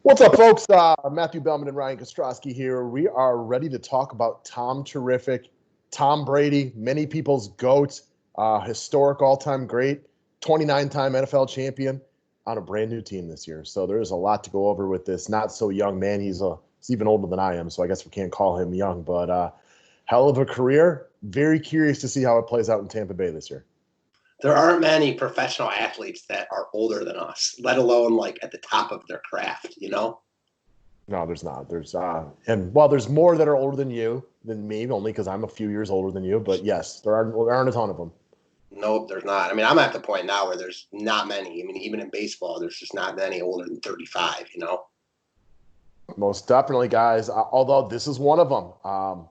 What's up, folks? Matthew Bellman and Ryan Kostrowski here. We are ready to talk about Tom Terrific, Tom Brady, many people's GOAT, historic all-time great, 29-time NFL champion on a brand new team this year. So there's a lot to go over with this not so young man. He's even older than I am, so I guess we can't call him young, but hell of a career. Very curious to see how it plays out in Tampa Bay this year. There aren't many professional athletes that are older than us, let alone like at the top of their craft, you know? No, there's not. There's more that are older than me, only because I'm a few years older than you. But yes, there aren't a ton of them. Nope, there's not. I mean, I'm at the point now where there's not many. I mean, even in baseball, there's just not many older than 35, you know? Most definitely, guys. Although this is one of them.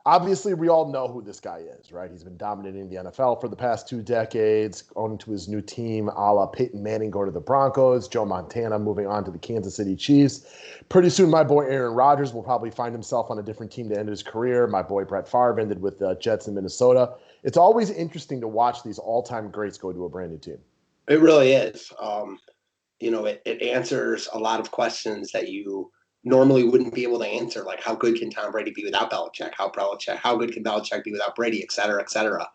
Obviously, we all know who this guy is, right? He's been dominating the NFL for the past 2 decades, on to his new team, a la Peyton Manning going to the Broncos, Joe Montana moving on to the Kansas City Chiefs. Pretty soon, my boy Aaron Rodgers will probably find himself on a different team to end his career. My boy Brett Favre ended with the Jets in Minnesota. It's always interesting to watch these all-time greats go to a brand new team. It really is. It answers a lot of questions that you normally wouldn't be able to answer, like how good can Tom Brady be without Belichick? How good can Belichick be without Brady, et cetera, et cetera.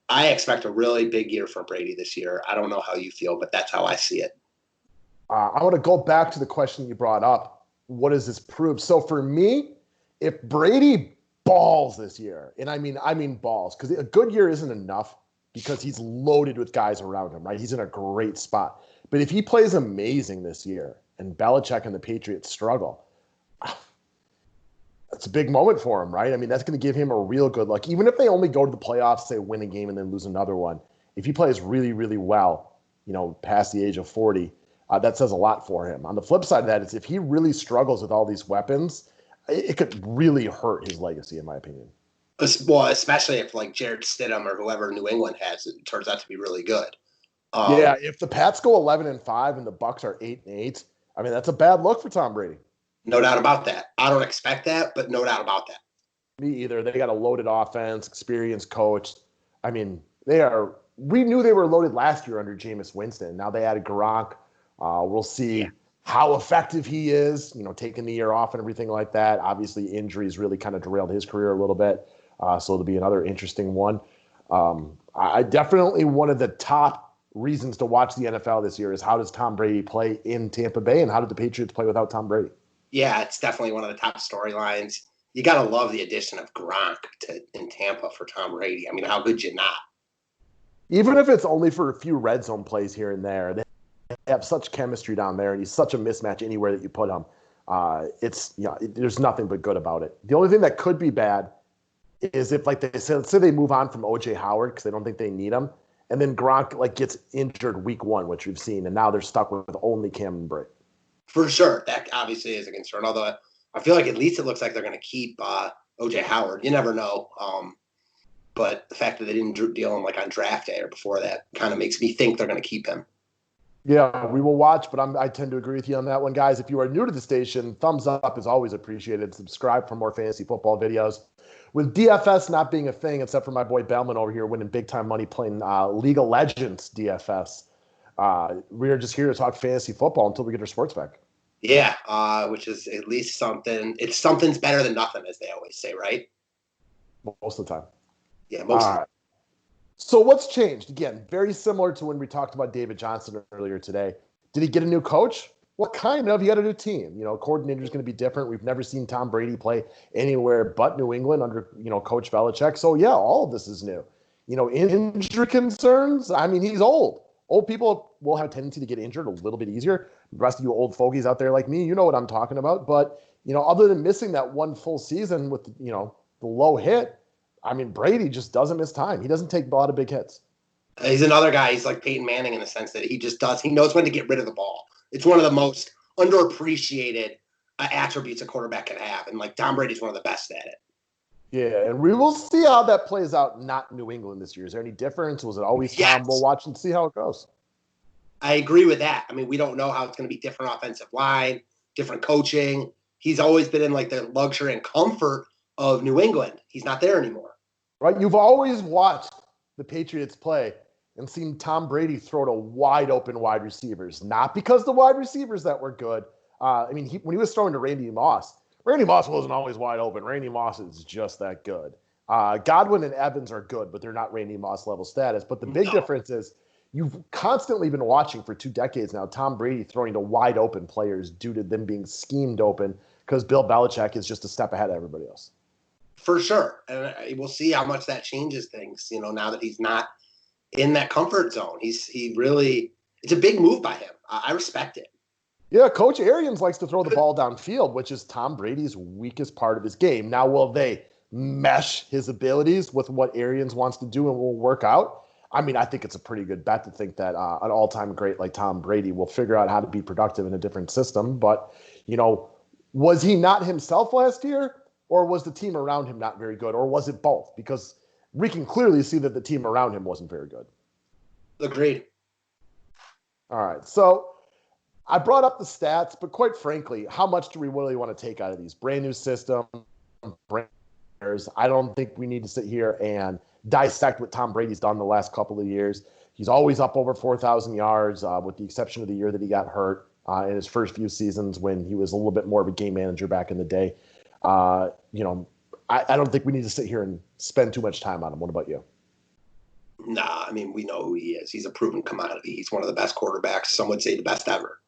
I expect a really big year for Brady this year. I don't know how you feel, but that's how I see it. I want to go back to the question you brought up. What does this prove? So for me, if Brady balls this year, and I mean balls, because a good year isn't enough because he's loaded with guys around him, right? He's in a great spot. But if he plays amazing this year and Belichick and the Patriots struggle, it's a big moment for him, right? I mean, that's going to give him a real good look. Even if they only go to the playoffs, say win a game and then lose another one, if he plays really, really well, past the age of 40, that says a lot for him. On the flip side of that is if he really struggles with all these weapons, it could really hurt his legacy, in my opinion. Well, especially if like Jared Stidham or whoever New England has, it turns out to be really good. Yeah, if the Pats go 11-5 and the Bucs are 8-8, I mean, that's a bad look for Tom Brady. No doubt about that. I don't expect that, but no doubt about that. Me either. They got a loaded offense, experienced coach. I mean, we knew they were loaded last year under Jameis Winston. Now they added Gronk. We'll see how effective he is, taking the year off and everything like that. Obviously, injuries really kind of derailed his career a little bit. So it'll be another interesting one. I definitely one of the top reasons to watch the NFL this year is how does Tom Brady play in Tampa Bay and how did the Patriots play without Tom Brady? Yeah, it's definitely one of the top storylines. You got to love the addition of Gronk in Tampa for Tom Brady. I mean, how could you not? Even if it's only for a few red zone plays here and there, they have such chemistry down there, and he's such a mismatch anywhere that you put him. There's nothing but good about it. The only thing that could be bad is if, like they said, let's say they move on from O.J. Howard because they don't think they need him, and then Gronk gets injured week 1, which we've seen, and now they're stuck with only Cam and Brady. For sure. That obviously is a concern, although I feel like at least it looks like they're going to keep O.J. Howard. You never know. But the fact that they didn't deal him on draft day or before that kind of makes me think they're going to keep him. Yeah, we will watch, but I tend to agree with you on that one. Guys, if you are new to the station, thumbs up is always appreciated. Subscribe for more fantasy football videos. With DFS not being a thing, except for my boy Bellman over here winning big-time money playing League of Legends DFS, we're just here to talk fantasy football until we get our sports back. Yeah, which is at least something. Something's better than nothing, as they always say, right? Most of the time. Yeah, most of the time. So what's changed? Again, very similar to when we talked about David Johnson earlier today. Did he get a new coach? What kind of? He had a new team. Coordinator's going to be different. We've never seen Tom Brady play anywhere but New England under, Coach Belichick. So, yeah, all of this is new. Injury concerns, I mean, he's old. Old people will have a tendency to get injured a little bit easier. The rest of you old fogies out there like me, you know what I'm talking about. But, other than missing that one full season with, the low hit, I mean, Brady just doesn't miss time. He doesn't take a lot of big hits. He's another guy. He's like Peyton Manning in the sense that he knows when to get rid of the ball. It's one of the most underappreciated attributes a quarterback can have. And Tom Brady's one of the best at it. Yeah, and we will see how that plays out not New England this year. Is there any difference? Was it always Tom? We'll watch and see how it goes. I agree with that. I mean, we don't know how it's going to be different offensive line, different coaching. He's always been in the luxury and comfort of New England. He's not there anymore. Right? You've always watched the Patriots play and seen Tom Brady throw to wide open wide receivers. Not because the wide receivers that were good, I mean, when he was throwing to Randy Moss wasn't always wide open. Randy Moss is just that good. Godwin and Evans are good, but they're not Randy Moss level status. But the big difference is you've constantly been watching for 2 decades now Tom Brady throwing to wide open players due to them being schemed open because Bill Belichick is just a step ahead of everybody else. For sure. And we'll see how much that changes things, now that he's not in that comfort zone. It's a big move by him. I respect it. Yeah, Coach Arians likes to throw the ball downfield, which is Tom Brady's weakest part of his game. Now, will they mesh his abilities with what Arians wants to do and will work out? I mean, I think it's a pretty good bet to think that an all-time great like Tom Brady will figure out how to be productive in a different system. But, was he not himself last year, or was the team around him not very good, or was it both? Because we can clearly see that the team around him wasn't very good. Agreed. All right, so I brought up the stats, but quite frankly, how much do we really want to take out of these? Brand new system, I don't think we need to sit here and dissect what Tom Brady's done the last couple of years. He's always up over 4,000 yards, with the exception of the year that he got hurt in his first few seasons when he was a little bit more of a game manager back in the day. I don't think we need to sit here and spend too much time on him. What about you? Nah, I mean, we know who he is. He's a proven commodity. He's one of the best quarterbacks. Some would say the best ever.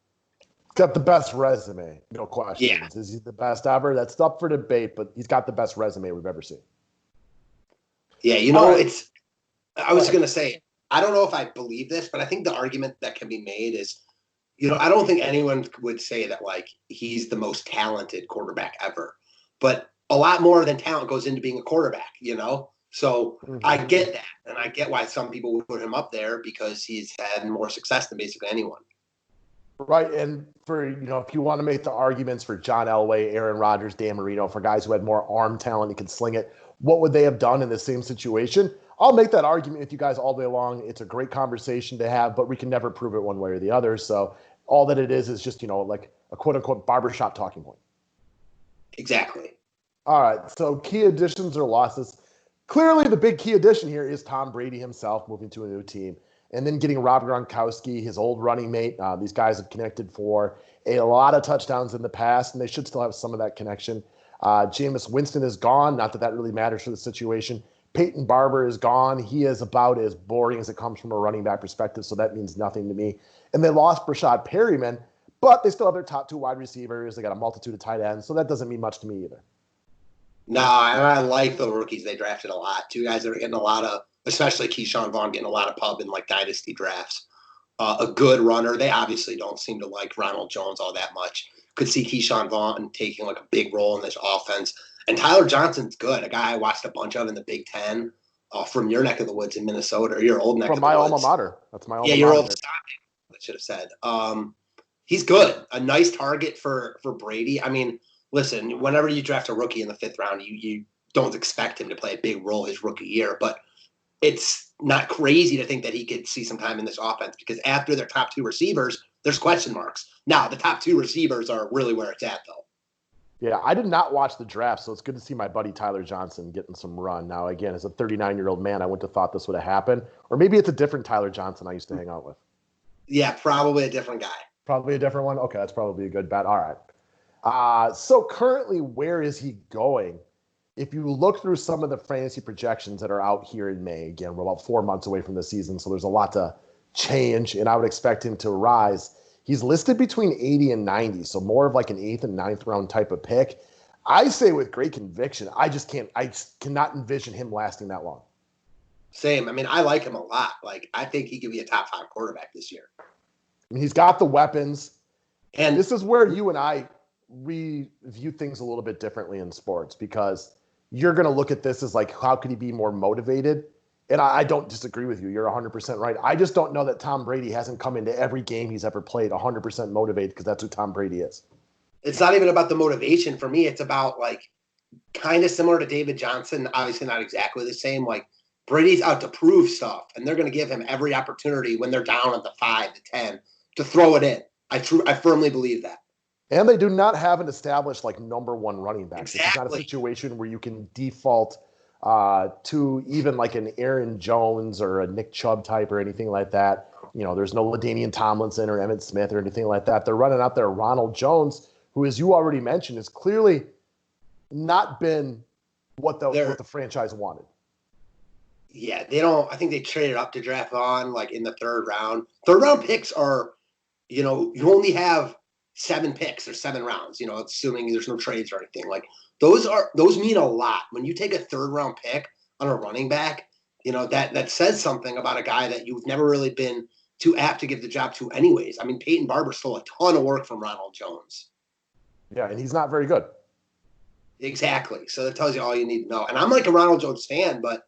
Got the best resume, no questions. Yeah. Is he the best ever? That's up for debate, but he's got the best resume we've ever seen. Yeah, I was going to say, I don't know if I believe this, but I think the argument that can be made is, I don't think anyone would say that, he's the most talented quarterback ever. But a lot more than talent goes into being a quarterback, So I get that, and I get why some people would put him up there because he's had more success than basically anyone. Right, and for, if you want to make the arguments for John Elway, Aaron Rodgers, Dan Marino, for guys who had more arm talent and could sling it, what would they have done in the same situation? I'll make that argument with you guys all day long. It's a great conversation to have, but we can never prove it one way or the other. So all that it is just, like a quote-unquote barbershop talking point. Exactly. All right, so key additions or losses. Clearly, the big key addition here is Tom Brady himself moving to a new team. And then getting Rob Gronkowski, his old running mate. These guys have connected for a lot of touchdowns in the past, and they should still have some of that connection. Jameis Winston is gone. Not that that really matters for the situation. Peyton Barber is gone. He is about as boring as it comes from a running back perspective, so that means nothing to me. And they lost Brashad Perryman, but they still have their top 2 wide receivers. They got a multitude of tight ends, so that doesn't mean much to me either. No, and I like the rookies they drafted a lot. 2 guys that are getting a lot of, especially Keyshawn Vaughn, getting a lot of pub in dynasty drafts. A good runner. They obviously don't seem to like Ronald Jones all that much. Could see Keyshawn Vaughn taking a big role in this offense. And Tyler Johnson's good. A guy I watched a bunch of in the Big Ten from your neck of the woods in Minnesota, or your old neck of the woods. From my alma mater. That's my alma mater. Yeah, your old stock, I should have said. He's good. A nice target for Brady. I mean, listen, whenever you draft a rookie in the 5th round, you don't expect him to play a big role his rookie year. But it's not crazy to think that he could see some time in this offense because after their top 2 receivers, there's question marks. Now, the top 2 receivers are really where it's at, though. Yeah, I did not watch the draft, so it's good to see my buddy Tyler Johnson getting some run. Now, again, as a 39-year-old man, I wouldn't have thought this would have happened. Or maybe it's a different Tyler Johnson I used to hang out with. Yeah, probably a different guy. Probably a different one? Okay, that's probably a good bet. All right. So currently, where is he going? If you look through some of the fantasy projections that are out here in May, again, we're about 4 months away from the season, so there's a lot to change, and I would expect him to rise. He's listed between 80 and 90, so more of an 8th and 9th round type of pick. I say with great conviction, I cannot envision him lasting that long. Same. I mean, I like him a lot. I think he could be a top 5 quarterback this year. I mean, he's got the weapons. And this is where you and I view things a little bit differently in sports because you're going to look at this as how could he be more motivated? And I don't disagree with you. You're 100% right. I just don't know that Tom Brady hasn't come into every game he's ever played 100% motivated because that's who Tom Brady is. It's not even about the motivation. For me, it's about kind of similar to David Johnson. Obviously not exactly the same. Brady's out to prove stuff, and they're going to give him every opportunity when they're down at the 5 to 10 to throw it in. I firmly believe that. And they do not have an established number 1 running back. Exactly. It's not a situation where you can default to even like an Aaron Jones or a Nick Chubb type or anything like that. There's no LaDainian Tomlinson or Emmitt Smith or anything like that. They're running out there Ronald Jones, who, as you already mentioned, has clearly not been what the franchise wanted. Yeah, they don't. I think they traded up to draft Vaughn like in the third round. Third round picks are, you only have 7 picks or 7 rounds. Assuming there's no trades or anything. Like those mean a lot when you take a third round pick on a running back. That says something about a guy that you've never really been too apt to give the job to, anyways. I mean, Peyton Barber stole a ton of work from Ronald Jones. Yeah, and he's not very good. Exactly. So that tells you all you need to know. And I'm like a Ronald Jones fan, but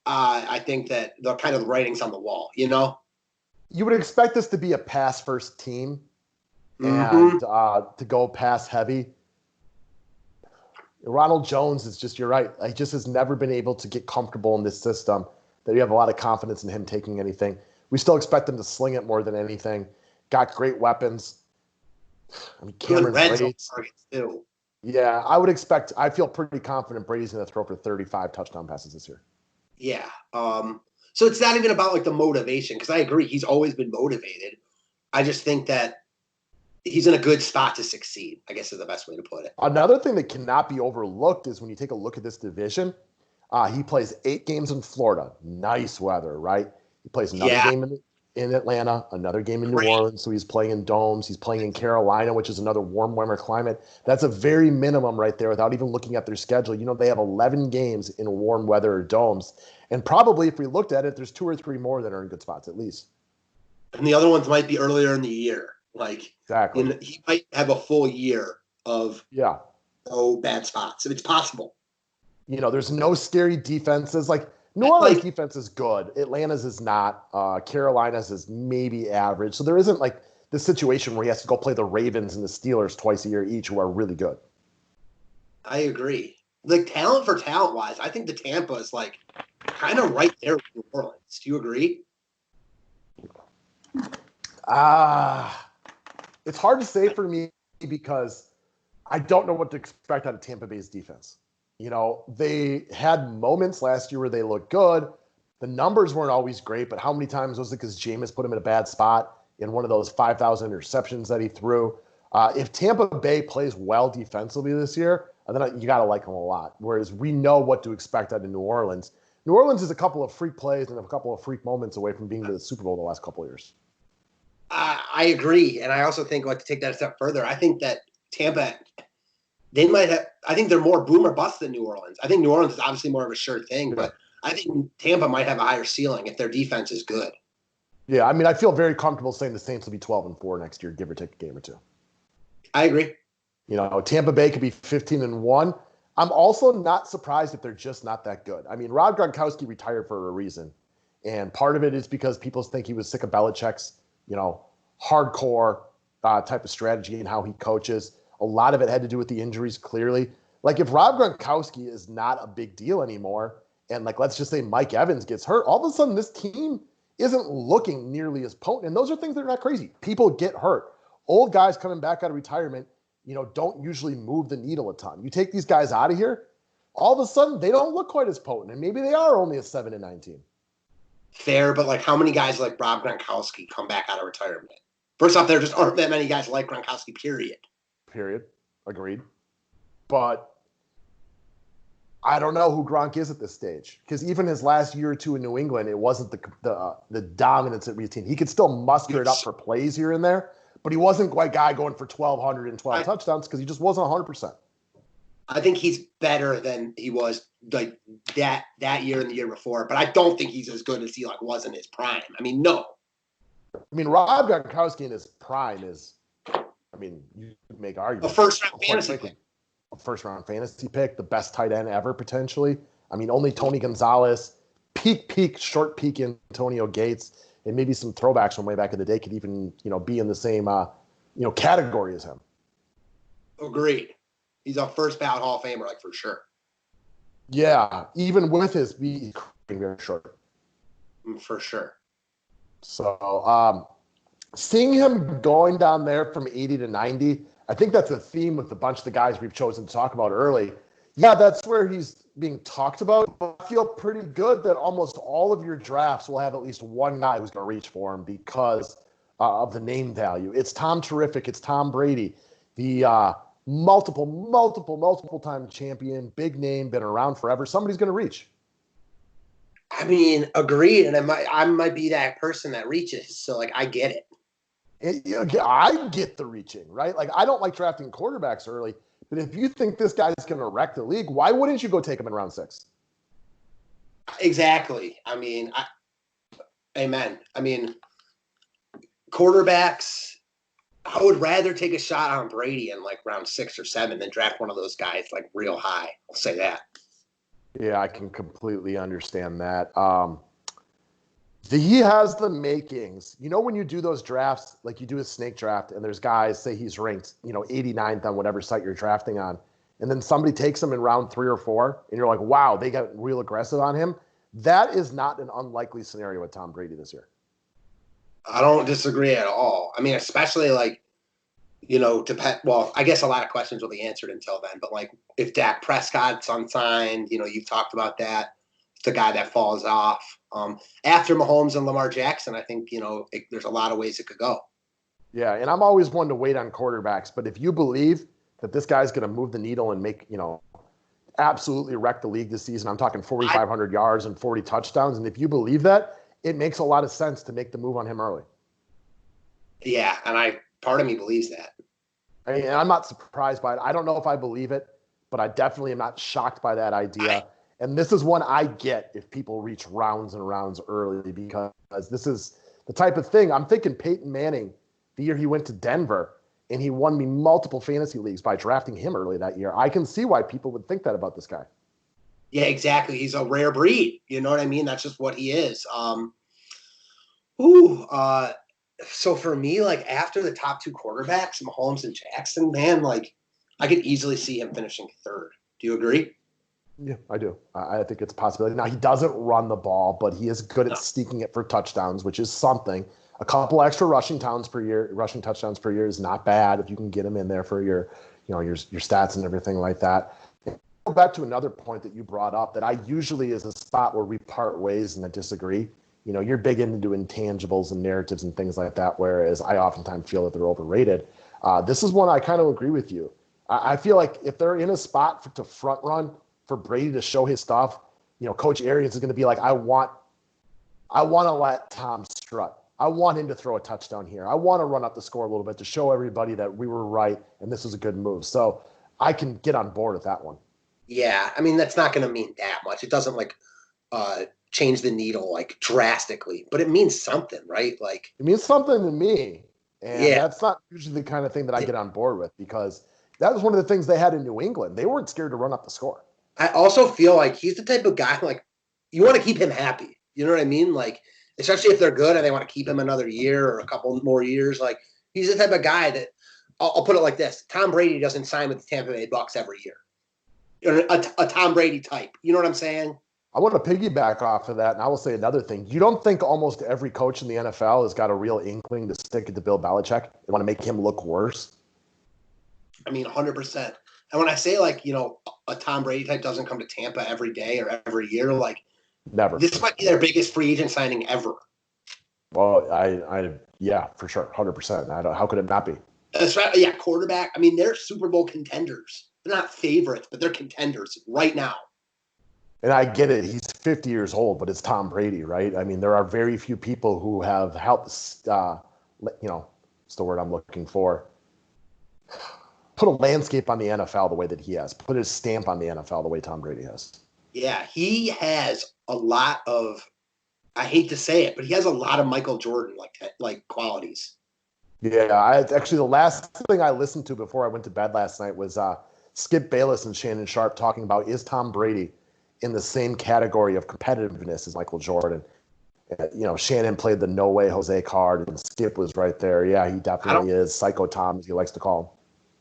I think that the kind of writing's on the wall, You would expect this to be a pass-first team and to go pass-heavy. Ronald Jones is just, you're right, he just has never been able to get comfortable in this system that you have a lot of confidence in him taking anything. We still expect him to sling it more than anything. Got great weapons. I mean, Cameron Brady too. Yeah, I feel pretty confident Brady's going to throw for 35 touchdown passes this year. Yeah. So it's not even about like the motivation, because I agree he's always been motivated. I just think that he's in a good spot to succeed, I guess is the best way to put it. Another thing that cannot be overlooked is when you take a look at this division, he plays 8 games in Florida. Nice weather, right? He plays another game in Atlanta, another game in New Orleans. So he's playing in domes. He's playing in Carolina, which is another warmer climate. That's a very minimum right there without even looking at their schedule. They have 11 games in warm weather or domes. And probably if we looked at it, there's 2 or 3 more that are in good spots at least. And the other ones might be earlier in the year. Like, exactly. He might have a full year of no bad spots. It's possible. There's no scary defenses. Like, New Orleans defense is good. Atlanta's is not. Carolina's is maybe average. So there isn't like the situation where he has to go play the Ravens and the Steelers twice a year each, who are really good. I agree. Like talent for talent wise, I think the Tampa is like kind of right there with New Orleans. Do you agree? It's hard to say for me because I don't know what to expect out of Tampa Bay's defense. They had moments last year where they looked good. The numbers weren't always great, but how many times was it because Jameis put him in a bad spot in one of those 5,000 interceptions that he threw? If Tampa Bay plays well defensively this year, then you got to like them a lot. Whereas we know what to expect out of New Orleans. New Orleans is a couple of freak plays and a couple of freak moments away from being to the Super Bowl the last couple of years. I agree. And I also think, to take that a step further, I think that Tampa – I think they're more boom or bust than New Orleans. I think New Orleans is obviously more of a sure thing, but I think Tampa might have a higher ceiling if their defense is good. Yeah, I mean, I feel very comfortable saying the Saints will be 12-4 next year, give or take a game or 2. I agree. Tampa Bay could be 15-1. I'm also not surprised if they're just not that good. I mean, Rob Gronkowski retired for a reason, and part of it is because people think he was sick of Belichick's, hardcore type of strategy and how he coaches. A lot of it had to do with the injuries, clearly. Like, if Rob Gronkowski is not a big deal anymore, and, let's just say Mike Evans gets hurt, all of a sudden this team isn't looking nearly as potent. And those are things that are not crazy. People get hurt. Old guys coming back out of retirement, don't usually move the needle a ton. You take these guys out of here, all of a sudden they don't look quite as potent. And maybe they are only a 7-19. Fair, but, how many guys like Rob Gronkowski come back out of retirement? First off, there just aren't that many guys like Gronkowski, period. Agreed. But I don't know who Gronk is at this stage, because even his last year or 2 in New England, it wasn't the dominance that we seen. He could still muster it up for plays here and there, but he wasn't quite guy going for 1,212 touchdowns because he just wasn't 100%. I think he's better than he was like that year and the year before, but I don't think he's as good as he was in his prime. I mean, no. I mean, Rob Gronkowski in his prime is. I mean, you could make arguments. A first-round fantasy pick. A first-round fantasy pick, the best tight end ever, potentially. I mean, only Tony Gonzalez, short peak Antonio Gates, and maybe some throwbacks from way back in the day could even, be in the same, category as him. Agreed. He's a first-ballot Hall of Famer, for sure. Yeah, even with his being very short. For sure. So, seeing him going down there from 80 to 90, I think that's a theme with a bunch of the guys we've chosen to talk about early. Yeah, that's where he's being talked about. I feel pretty good that almost all of your drafts will have at least one guy who's going to reach for him because of the name value. It's Tom Terrific. It's Tom Brady, the multiple time champion, big name, been around forever. Somebody's going to reach. I mean, agreed. And I might be that person that reaches. So, like, I get it. I get the reaching, right? Like, I don't like drafting quarterbacks early, but if you think this guy's going to wreck the league, why wouldn't you go take him in round 6? Exactly. I mean, amen. I mean, quarterbacks, I would rather take a shot on Brady in like round 6 or 7 than draft one of those guys like real high. I'll say that. Yeah, I can completely understand that. He has the makings. You know, when you do those drafts, like you do a snake draft, and there's guys, say he's ranked, 89th on whatever site you're drafting on, and then somebody takes him in round 3 or 4, and you're like, wow, they got real aggressive on him. That is not an unlikely scenario with Tom Brady this year. I don't disagree at all. I mean, especially like, well, I guess a lot of questions will be answered until then, but like if Dak Prescott's unsigned, you've talked about that. It's the guy that falls off. After Mahomes and Lamar Jackson, I think, there's a lot of ways it could go. Yeah, and I'm always one to wait on quarterbacks, but if you believe that this guy's going to move the needle and make, absolutely wreck the league this season, I'm talking 4,500 yards and 40 touchdowns, and if you believe that, it makes a lot of sense to make the move on him early. Yeah, and part of me believes that. And I'm not surprised by it. I don't know if I believe it, but I definitely am not shocked by that idea. And this is one I get if people reach rounds and rounds early, because this is the type of thing. I'm thinking Peyton Manning, the year he went to Denver, and he won me multiple fantasy leagues by drafting him early that year. I can see why people would think that about this guy. Yeah, exactly. He's a rare breed. You know what I mean? That's just what he is. So for me, like after the top 2 quarterbacks, Mahomes and Jackson, man, like I could easily see him finishing 3rd. Do you agree? Yeah, I do. I think it's a possibility. Now, he doesn't run the ball, but he is good at sneaking it for touchdowns, which is something. A couple extra rushing touchdowns per year is not bad if you can get him in there for your stats and everything like that. Go back to another point that you brought up that I usually is a spot where we part ways and I disagree. You're big into intangibles and narratives and things like that, whereas I oftentimes feel that they're overrated. This is one I kind of agree with you. I feel like if they're in a spot to front run for Brady to show his stuff, Coach Arians is going to be like, I want to let Tom strut. I want him to throw a touchdown here. I want to run up the score a little bit to show everybody that we were right and this was a good move. So I can get on board with that one. Yeah, I mean, that's not going to mean that much. It doesn't like change the needle like drastically, but it means something, right? Like it means something to me. And that's not usually the kind of thing that I get on board with, because that was one of the things they had in New England. They weren't scared to run up the score. I also feel like he's the type of guy, like, you want to keep him happy. You know what I mean? Like, especially if they're good and they want to keep him another year or a couple more years. Like, he's the type of guy that, I'll put it like this. Tom Brady doesn't sign with the Tampa Bay Bucks every year. A Tom Brady type. You know what I'm saying? I want to piggyback off of that, and I will say another thing. You don't think almost every coach in the NFL has got a real inkling to stick it to Bill Belichick? They want to make him look worse? I mean, 100%. And when I say, like, a Tom Brady type doesn't come to Tampa every day or every year, like, never. This might be their biggest free agent signing ever. Well, yeah, for sure, 100%. How could it not be? That's right. Yeah, quarterback. I mean, they're Super Bowl contenders. They're not favorites, but they're contenders right now. And I get it. He's 50 years old, but it's Tom Brady, right? I mean, there are very few people who have helped, it's the word I'm looking for, put a landscape on the NFL the way that he has, put his stamp on the NFL the way Tom Brady has. Yeah, he has a lot of, I hate to say it, but he has a lot of Michael Jordan like qualities. Yeah, actually the last thing I listened to before I went to bed last night was Skip Bayless and Shannon Sharp talking about, is Tom Brady in the same category of competitiveness as Michael Jordan? Shannon played the no way Jose card, and Skip was right there. Yeah, he definitely is. Psycho Tom, as he likes to call him.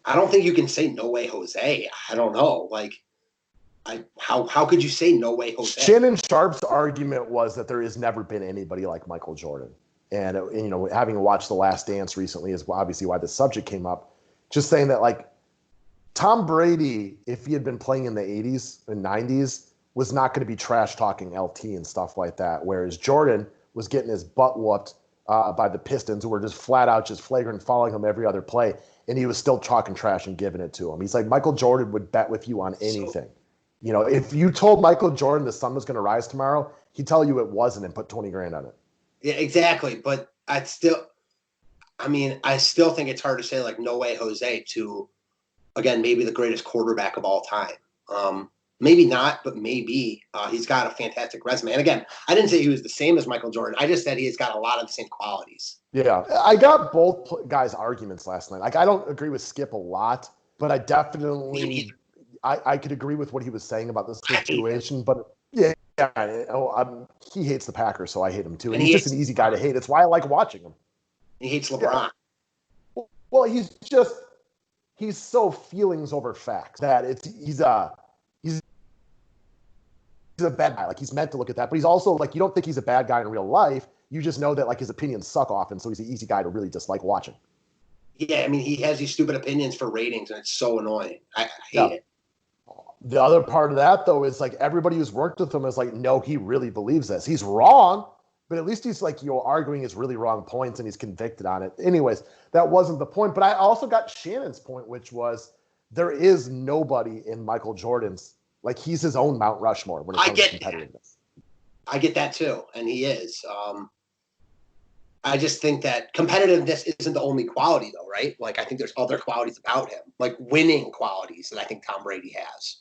I don't think you can say no way Jose. I don't know. Like, how could you say no way Jose? Shannon Sharp's argument was that there has never been anybody like Michael Jordan. And having watched The Last Dance recently is obviously why the subject came up. Just saying that, like, Tom Brady, if he had been playing in the 80s and 90s, was not going to be trash talking LT and stuff like that. Whereas Jordan was getting his butt whooped by the Pistons, who were just flat out just flagrant fouling him every other play. And he was still talking trash and giving it to him. He's like, Michael Jordan would bet with you on anything. If you told Michael Jordan the sun was going to rise tomorrow, he'd tell you it wasn't and put 20 grand on it. Yeah, exactly. But I still think it's hard to say like no way Jose to, again, maybe the greatest quarterback of all time. Maybe not, but maybe. He's got a fantastic resume. And again, I didn't say he was the same as Michael Jordan. I just said he's got a lot of the same qualities. Yeah, I got both guys' arguments last night. Like, I don't agree with Skip a lot, but I definitely I could agree with what he was saying about the situation. But yeah, he hates the Packers, so I hate him too. And he's just an easy guy to hate. It's why I like watching him. He hates LeBron. Yeah. Well, he's so feelings over facts that he's a bad guy. Like, he's meant to look at that, but he's also like, you don't think he's a bad guy in real life. You just know that like his opinions suck off, and so he's an easy guy to really dislike watching. Yeah, I mean, he has these stupid opinions for ratings, and it's so annoying. I hate it. The other part of that, though, is like everybody who's worked with him is like, no, he really believes this. He's wrong, but at least he's like, arguing his really wrong points and he's convicted on it. Anyways, that wasn't the point. But I also got Shannon's point, which was there is nobody in Michael Jordan's, like, he's his own Mount Rushmore when it comes to competitiveness. I get that too, and he is. I just think that competitiveness isn't the only quality, though, right? Like, I think there's other qualities about him, like winning qualities that I think Tom Brady has.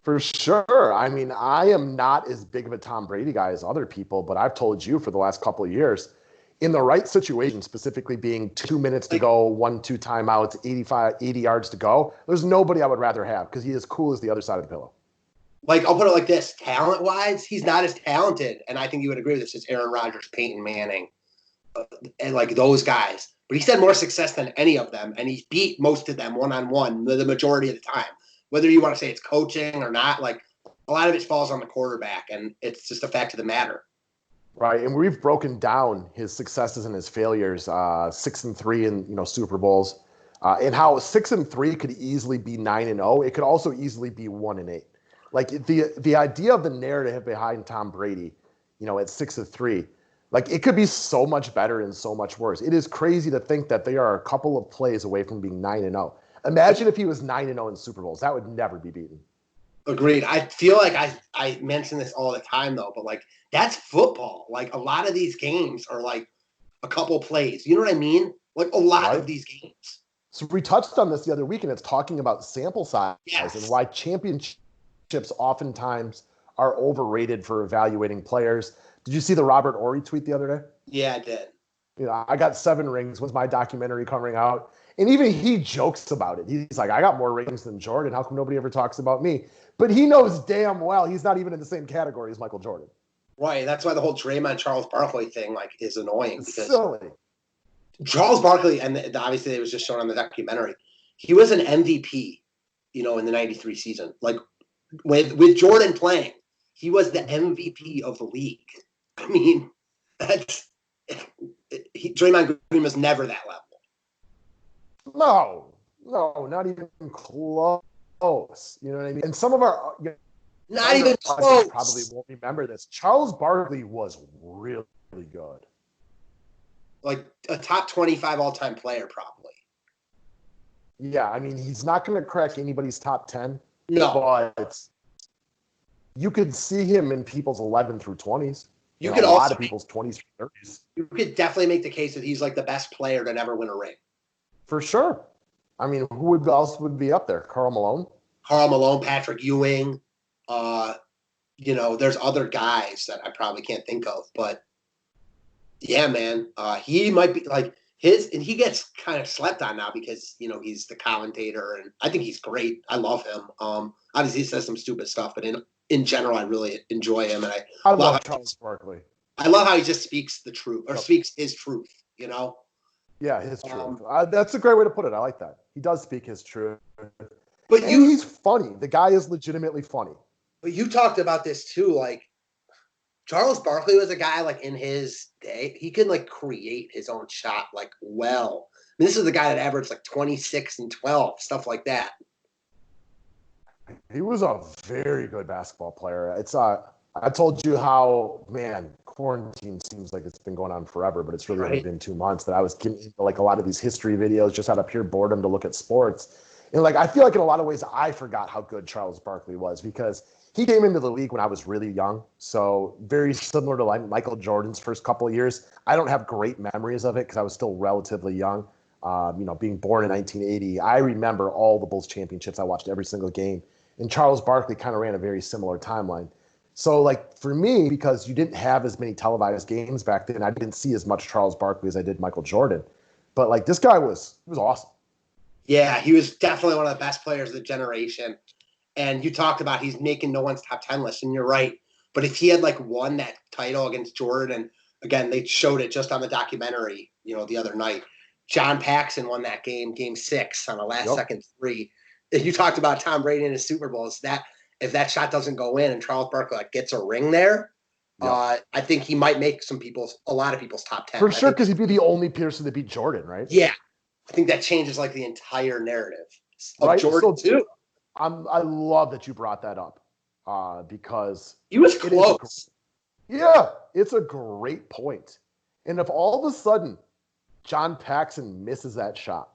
For sure. I mean, I am not as big of a Tom Brady guy as other people, but I've told you for the last couple of years, in the right situation, specifically being 2 minutes to go, 1-2 timeouts, 80 yards to go, there's nobody I would rather have because he is cool as the other side of the pillow. Like, I'll put it like this, talent-wise, he's not as talented, and I think you would agree with this, as Aaron Rodgers, Peyton Manning, and like those guys. But he's had more success than any of them, and he's beat most of them one-on-one the majority of the time. Whether you want to say it's coaching or not, like a lot of it falls on the quarterback, and it's just a fact of the matter. Right, and we've broken down his successes and his failures, 6-3 in Super Bowls, and how 6-3 could easily be 9-0. It could also easily be 1-8. Like the idea of the narrative behind Tom Brady, at 6-3, like it could be so much better and so much worse. It is crazy to think that they are a couple of plays away from being 9-0. Imagine if he was 9-0 in Super Bowls. That would never be beaten. Agreed. I feel like I mention this all the time, though, but like that's football. Like a lot of these games are like a couple plays. You know what I mean? Like a lot of these games. So we touched on this the other week, and it's talking about sample size and why championships oftentimes are overrated for evaluating players. Did you see the Robert Ory tweet the other day? Yeah, I did. I got 7 rings. When's my documentary coming out? And even he jokes about it. He's like, I got more rings than Jordan. How come nobody ever talks about me? But he knows damn well he's not even in the same category as Michael Jordan. Right. That's why the whole Draymond Charles Barkley thing is annoying. It's silly. Charles Barkley, and obviously it was just shown on the documentary, he was an MVP, in the 93 season. Like with Jordan playing, he was the MVP of the league. I mean, Draymond Green was never that level. No, not even close. You know what I mean? And some of our not even close probably won't remember this. Charles Barkley was really good. Like a top 25 all-time player, probably. Yeah, I mean, he's not going to crack anybody's top 10. No. But you could see him in people's 11 through 20s. You could a lot of people's 20s through 30s. You could definitely make the case that he's like the best player to never win a ring. For sure. I mean, who else would be up there? Karl Malone, Patrick Ewing. There's other guys that I probably can't think of, but yeah, man, he might be like and he gets kind of slept on now because, he's the commentator, and I think he's great. I love him. Obviously he says some stupid stuff, but in general, I really enjoy him. And I love Charles Barkley. I love how he just speaks the truth, or speaks his truth, Yeah, his truth. That's a great way to put it. I like that. He does speak his truth. But he's funny. The guy is legitimately funny. But you talked about this too. Like, Charles Barkley was a guy, like, in his day, he could, like, create his own shot, like, well. I mean, this is the guy that averaged, like, 26 and 12, stuff like that. He was a very good basketball player. I told you how, man, quarantine seems like it's been going on forever, but it's really only Right. been 2 months that I was getting into like a lot of these history videos just out of pure boredom to look at sports. And like I feel like in a lot of ways I forgot how good Charles Barkley was because he came into the league when I was really young. So very similar to like Michael Jordan's first couple of years. I don't have great memories of it because I was still relatively young. Being born in 1980, I remember all the Bulls championships. I watched every single game. And Charles Barkley kind of ran a very similar timeline. So, like for me, because you didn't have as many televised games back then, I didn't see as much Charles Barkley as I did Michael Jordan. But like this guy was awesome. Yeah, he was definitely one of the best players of the generation. And you talked about he's making no one's top 10 list, and you're right. But if he had like won that title against Jordan, and again, they showed it just on the documentary, the other night. John Paxson won that game, game 6 on a last Yep. second three. And you talked about Tom Brady in his Super Bowls. That if that shot doesn't go in and Charles Barkley gets a ring there, Yep. I think he might make a lot of people's top 10. For sure, because he'd be the only person to beat Jordan, right? Yeah, I think that changes like the entire narrative of Right. Jordan So too. I love that you brought that up because He was it is close. it's a great point. And if all of a sudden John Paxson misses that shot,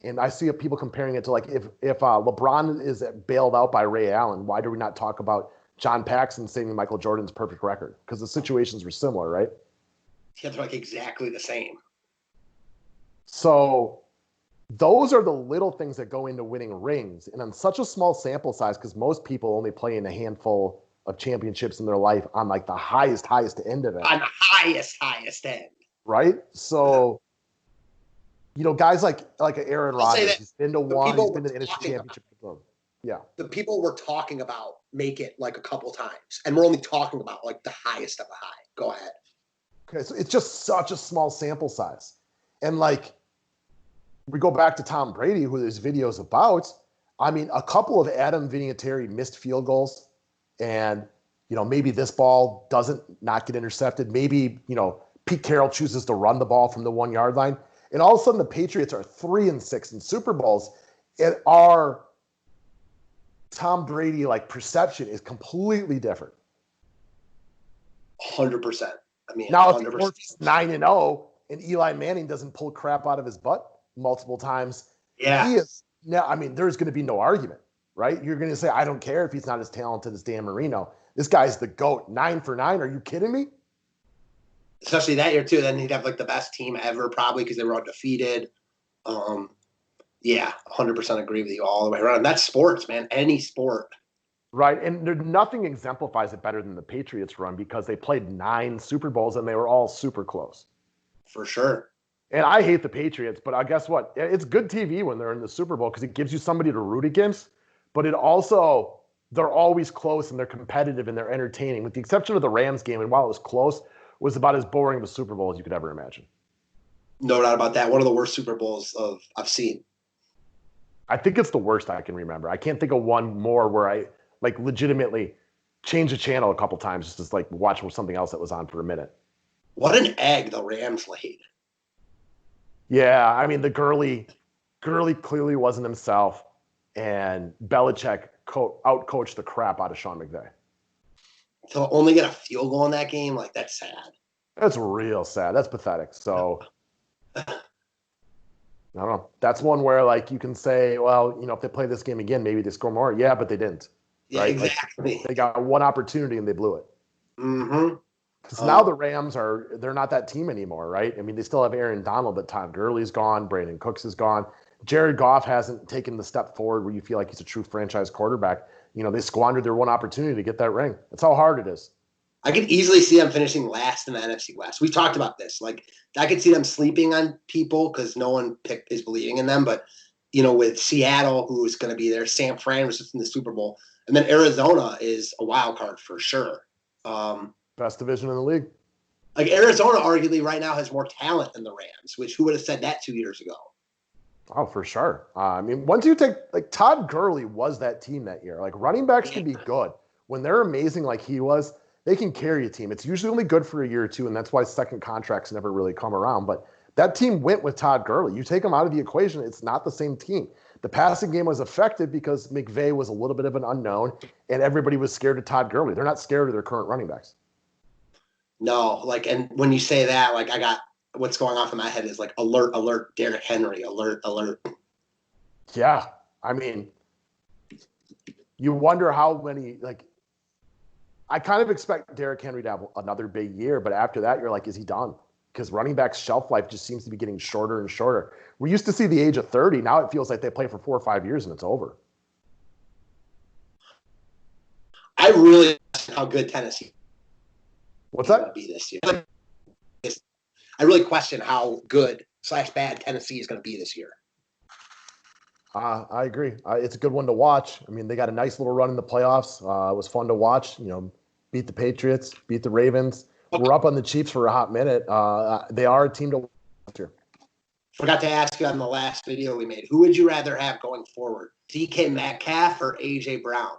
and I see people comparing it to like if LeBron is bailed out by Ray Allen, why do we not talk about John Paxson saving Michael Jordan's perfect record? Because the situations were similar, right? Yeah, they're like exactly the same. So those are the little things that go into winning rings. And on such a small sample size, because most people only play in a handful of championships in their life on like the highest end of it. On the highest end. Right? So, guys like Aaron Rodgers, he's been to one, he's been to the NFC Championship. Yeah. The people we're talking about make it like a couple times. And we're only talking about like the highest of the high. Go ahead. Okay, so it's just such a small sample size. And like, we go back to Tom Brady, who there's videos about. I mean, a couple of Adam Vinatieri missed field goals, and maybe this ball doesn't not get intercepted. Maybe Pete Carroll chooses to run the ball from the 1 yard line, and all of a sudden the Patriots are 3-6 in Super Bowls, and our Tom Brady like perception is completely different. 100%. I mean, now 100%. If he's 9-0 and Eli Manning doesn't pull crap out of his butt multiple times, yeah, he is now. I mean, there's going to be no argument, right? You're going to say, I don't care if he's not as talented as Dan Marino. This guy's the GOAT. 9 for 9. Are you kidding me? Especially that year too. Then he'd have like the best team ever, probably because they were undefeated. Yeah, 100% agree with you all the way around. That's sports, man. Any sport. Right, and nothing exemplifies it better than the Patriots run because they played 9 Super Bowls and they were all super close. For sure. And I hate the Patriots, but guess what? It's good TV when they're in the Super Bowl because it gives you somebody to root against, but it also, they're always close and they're competitive and they're entertaining, with the exception of the Rams game. And while it was close, it was about as boring of a Super Bowl as you could ever imagine. No doubt about that. One of the worst Super Bowls I've seen. I think it's the worst I can remember. I can't think of one more where I like legitimately changed the channel a couple times just to like watch something else that was on for a minute. What an egg the Rams laid. Yeah, I mean, the Gurley clearly wasn't himself, and Belichick outcoached the crap out of Sean McVay. To only get a field goal in that game, like that's sad. That's real sad. That's pathetic. So, I don't know. That's one where like you can say, well, if they play this game again, maybe they score more. Yeah, but they didn't. Yeah, right? exactly. Like, they got one opportunity and they blew it. Mm-hmm. Because now the Rams they're not that team anymore, right? I mean, they still have Aaron Donald, but Todd Gurley's gone. Brandon Cooks is gone. Jared Goff hasn't taken the step forward where you feel like he's a true franchise quarterback. They squandered their one opportunity to get that ring. That's how hard it is. I could easily see them finishing last in the NFC West. We talked about this. Like, I could see them sleeping on people because no one is believing in them. But, with Seattle, who's going to be there, San Fran was just in the Super Bowl. And then Arizona is a wild card for sure. Best division in the league. Like, Arizona arguably right now has more talent than the Rams, which who would have said that 2 years ago? Oh, for sure. I mean, once you take, like, Todd Gurley was that team that year. Like, running backs can be good. When they're amazing like he was, they can carry a team. It's usually only good for a year or two, and that's why second contracts never really come around. But that team went with Todd Gurley. You take him out of the equation, it's not the same team. The passing game was effective because McVay was a little bit of an unknown, and everybody was scared of Todd Gurley. They're not scared of their current running backs. No, like, and when you say that, like, I got what's going off in my head is like alert, alert, Derrick Henry, alert, alert. Yeah, I mean, you wonder how many, like, I kind of expect Derrick Henry to have another big year, but after that, you're like, is he done? Because running back's shelf life just seems to be getting shorter and shorter. We used to see the age of 30. Now it feels like they play for 4 or 5 years and it's over. I really how good Tennessee What's is going to that? be this year. I really question how good / bad Tennessee is going to be this year. I agree. It's a good one to watch. I mean, they got a nice little run in the playoffs. It was fun to watch. You know, beat the Patriots, beat the Ravens. Okay. We're up on the Chiefs for a hot minute. They are a team to watch here. Forgot to ask you on the last video we made. Who would you rather have going forward, DK Metcalf or AJ Brown?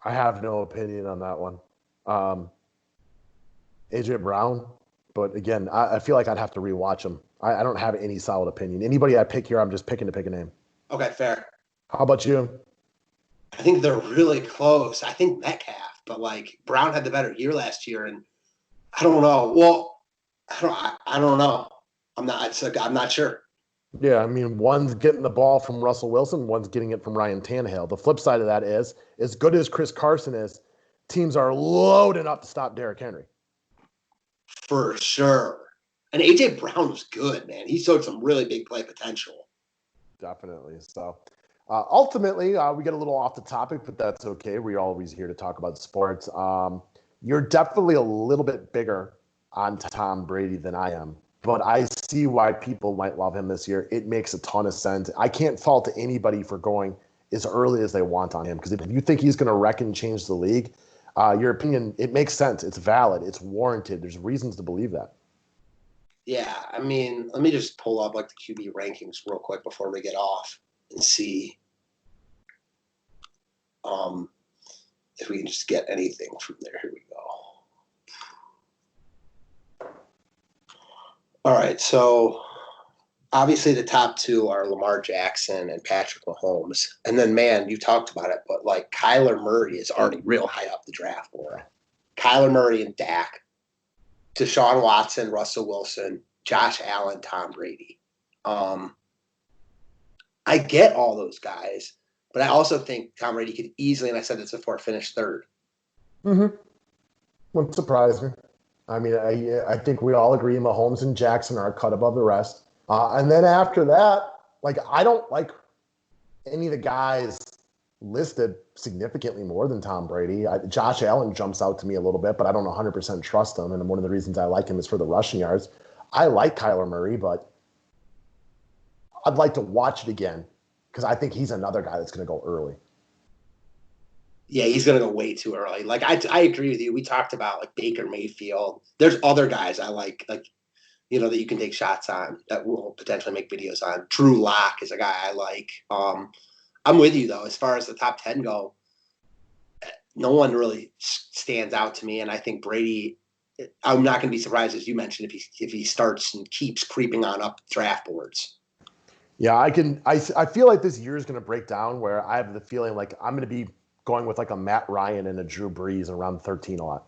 I have no opinion on that one. AJ Brown, but again, I feel like I'd have to rewatch him. I don't have any solid opinion. Anybody I pick here, I'm just picking to pick a name. Okay, fair. How about you? I think they're really close. I think Metcalf, but like Brown had the better year last year, and I don't know. Well, I don't know. I'm not sure. Yeah, I mean, one's getting the ball from Russell Wilson, one's getting it from Ryan Tannehill. The flip side of that is, as good as Chris Carson is, teams are loading up to stop Derrick Henry. For sure. And AJ Brown was good, man. He showed some really big play potential. Definitely. So ultimately, we get a little off the topic, but that's okay. We're always here to talk about sports. You're definitely a little bit bigger on Tom Brady than I am, but I see why people might love him this year. It makes a ton of sense. I can't fault anybody for going as early as they want on him, because if you think he's going to wreck and change the league, your opinion, it makes sense. It's valid. It's warranted. There's reasons to believe that. Yeah, I mean, let me just pull up like the QB rankings real quick before we get off and see if we can just get anything from there. Here we go. All right, so obviously the top two are Lamar Jackson and Patrick Mahomes. And then, man, you talked about it, but like Kyler Murray is already real high up the draft board. Kyler Murray and Dak, Deshaun Watson, Russell Wilson, Josh Allen, Tom Brady. I get all those guys, but I also think Tom Brady could easily, and I said this before, finish third. Mm-hmm. Wouldn't surprise me. I mean, I think we all agree Mahomes and Jackson are a cut above the rest. And then after that, like, I don't like any of the guys listed significantly more than Tom Brady. Josh Allen jumps out to me a little bit, but I don't 100% trust him. And one of the reasons I like him is for the rushing yards. I like Kyler Murray, but I'd like to watch it again because I think he's another guy that's going to go early. Yeah, he's going to go way too early. Like, I agree with you. We talked about like Baker Mayfield. There's other guys I like, you know, that you can take shots on that we'll potentially make videos on. Drew Lock is a guy I like. I'm with you though. As far as the top 10 go, no one really stands out to me. And I think Brady, I'm not going to be surprised, as you mentioned, if he starts and keeps creeping on up draft boards. Yeah, I feel like this year is going to break down where I have the feeling like I'm going to be going with like a Matt Ryan and a Drew Brees around 13 a lot.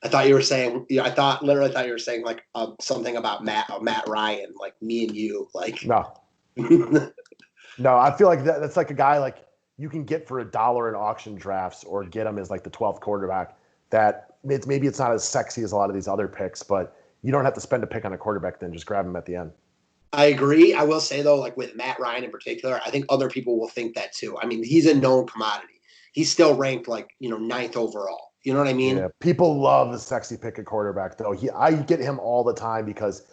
I thought you were saying, literally thought you were saying like something about Matt Ryan, like me and you, like. No. No, I feel like that's like a guy like you can get for $1 in auction drafts or get him as like the 12th quarterback. That maybe it's not as sexy as a lot of these other picks, but you don't have to spend a pick on a quarterback, then just grab him at the end. I agree. I will say though, like with Matt Ryan in particular, I think other people will think that too. I mean, he's a known commodity. He's still ranked like, 9th overall. You know what I mean? Yeah, people love the sexy pick at quarterback though. I get him all the time because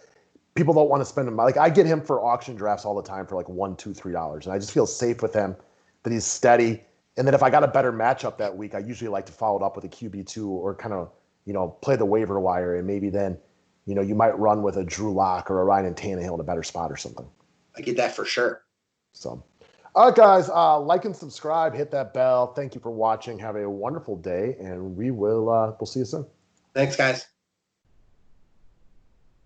people don't want to spend him. Like I get him for auction drafts all the time for like $1, $2, $3, and I just feel safe with him that he's steady. And then if I got a better matchup that week, I usually like to follow it up with a QB2 or kind of play the waiver wire, and maybe then you might run with a Drew Lock or a Ryan Tannehill in a better spot or something. I get that for sure. So, All right, guys, like and subscribe, hit that bell. Thank you for watching. Have a wonderful day, and we'll see you soon. Thanks, guys.